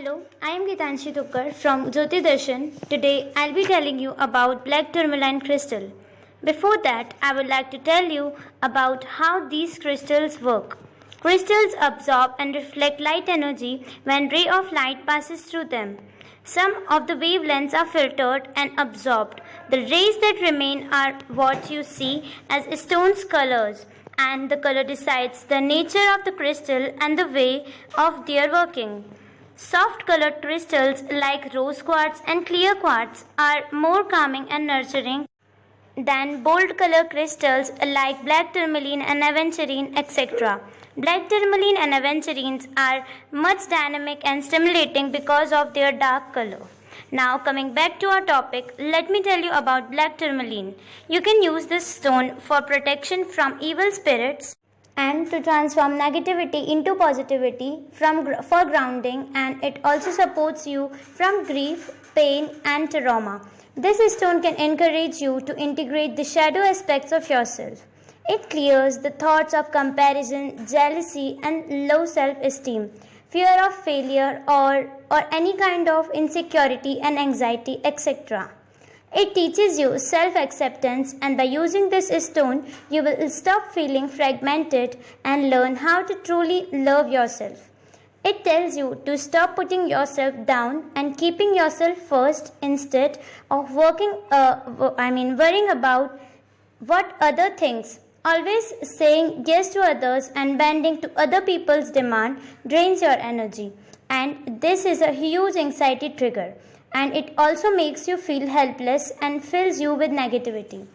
Hello, I am Gitanshi Tukkar from Jyoti Darshan. Today I'll be telling you about black tourmaline crystal. Before that, I would like to tell you about how these crystals work. Crystals absorb and reflect light energy when ray of light passes through them. Some of the wavelengths are filtered and absorbed. The rays that remain are what you see as stone's colors, and the color decides the nature of the crystal and the way of their working. Soft colored crystals like rose quartz and clear quartz are more calming and nurturing than bold color crystals like black tourmaline and aventurine, etc. Black tourmaline and aventurines are much dynamic and stimulating because of their dark color. Now coming back to our topic, let me tell you about black tourmaline. You can use this stone for protection from evil spirits and to transform negativity into positivity for grounding, and it also supports you from grief, pain and trauma. This stone can encourage you to integrate the shadow aspects of yourself. It clears the thoughts of comparison, jealousy and low self-esteem, fear of failure or any kind of insecurity and anxiety, etc. It teaches you self-acceptance, and by using this stone, you will stop feeling fragmented and learn how to truly love yourself. It tells you to stop putting yourself down and keeping yourself first instead of worrying about what other things. Always saying yes to others and bending to other people's demand drains your energy, and this is a huge anxiety trigger, and it also makes you feel helpless and fills you with negativity.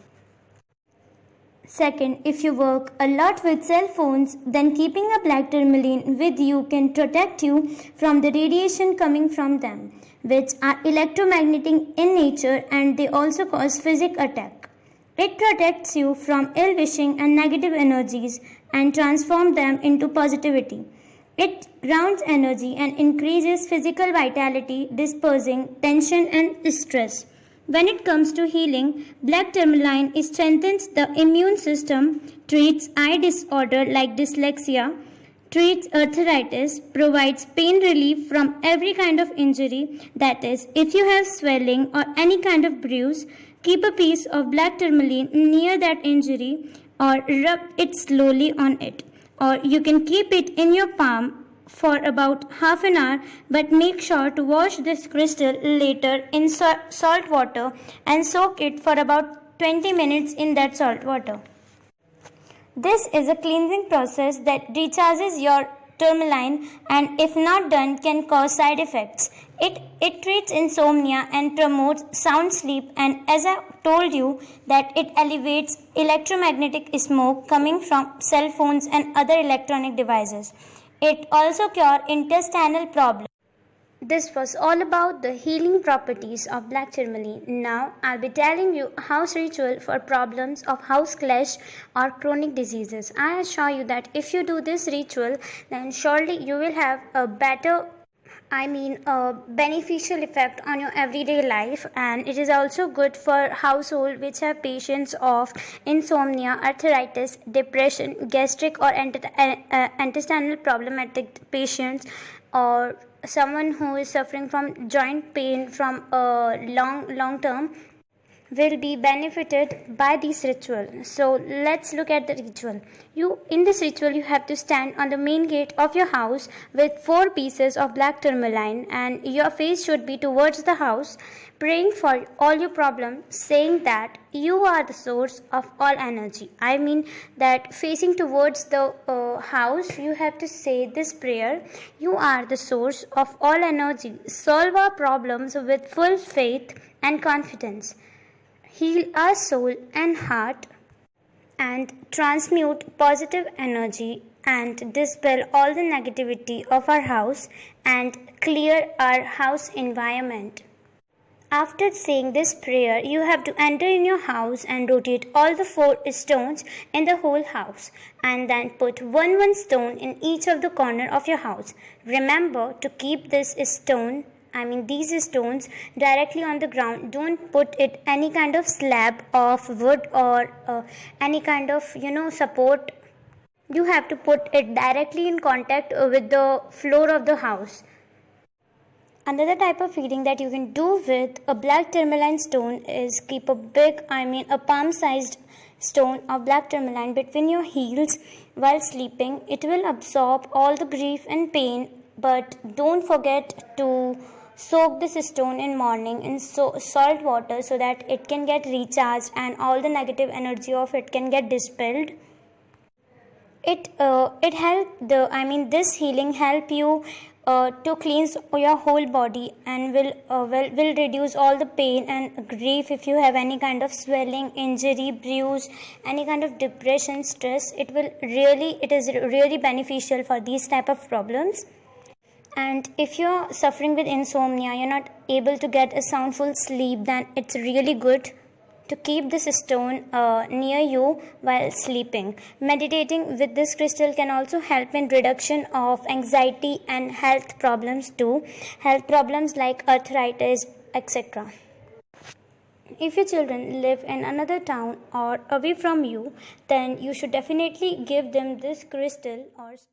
Second, if you work a lot with cell phones, then keeping a black tourmaline with you can protect you from the radiation coming from them, which are electromagnetic in nature, and they also cause physical attack. It protects you from ill wishing and negative energies and transforms them into positivity. It grounds energy and increases physical vitality, dispersing tension and stress. When it comes to healing, black tourmaline strengthens the immune system, treats eye disorder like dyslexia, treats arthritis, provides pain relief from every kind of injury. That is, if you have swelling or any kind of bruise, keep a piece of black tourmaline near that injury or rub it slowly on it. Or you can keep it in your palm for about half an hour, but make sure to wash this crystal later in salt water and soak it for about 20 minutes in that salt water. This is a cleansing process that recharges your tourmaline, and if not done can cause side effects. It treats insomnia and promotes sound sleep, and as I told you that it alleviates electromagnetic smoke coming from cell phones and other electronic devices. It also cures intestinal problems. This was all about the healing properties of black tourmaline. Now I'll be telling you house ritual for problems of house clash or chronic diseases. I assure you that if you do this ritual, then surely you will have a beneficial effect on your everyday life, and it is also good for household which have patients of insomnia, arthritis, depression, gastric or intestinal problematic patients, or someone who is suffering from joint pain from a long term will be benefited by this ritual. So let's look at the ritual. In this ritual you have to stand on the main gate of your house with 4 pieces of black tourmaline, and your face should be towards the house, praying for all your problems, saying that you are the source of all energy. I mean that facing towards the house, you have to say this prayer: you are the source of all energy. Solve our problems with full faith and confidence. Heal our soul and heart, and transmute positive energy and dispel all the negativity of our house and clear our house environment. After saying this prayer, you have to enter in your house and rotate all the 4 stones in the whole house, and then put one stone in each of the corner of your house. Remember to keep these stones directly on the ground. Don't put it any kind of slab of wood or any kind of support. You have to put it directly in contact with the floor of the house. Another type of healing that you can do with a black tourmaline stone is keep a palm-sized stone of black tourmaline between your heels while sleeping. It will absorb all the grief and pain, but don't forget to soak this stone in morning in salt water so that it can get recharged and all the negative energy of it can get dispelled. It help the this healing help you to cleanse your whole body and will reduce all the pain and grief. If you have any kind of swelling, injury, bruise, any kind of depression, stress, it is really beneficial for these type of problems. And if you're suffering with insomnia, you're not able to get a soundful sleep, then it's really good to keep this stone near you while sleeping. Meditating with this crystal can also help in reduction of anxiety and health problems too. Health problems like arthritis, etc. If your children live in another town or away from you, then you should definitely give them this crystal or stone.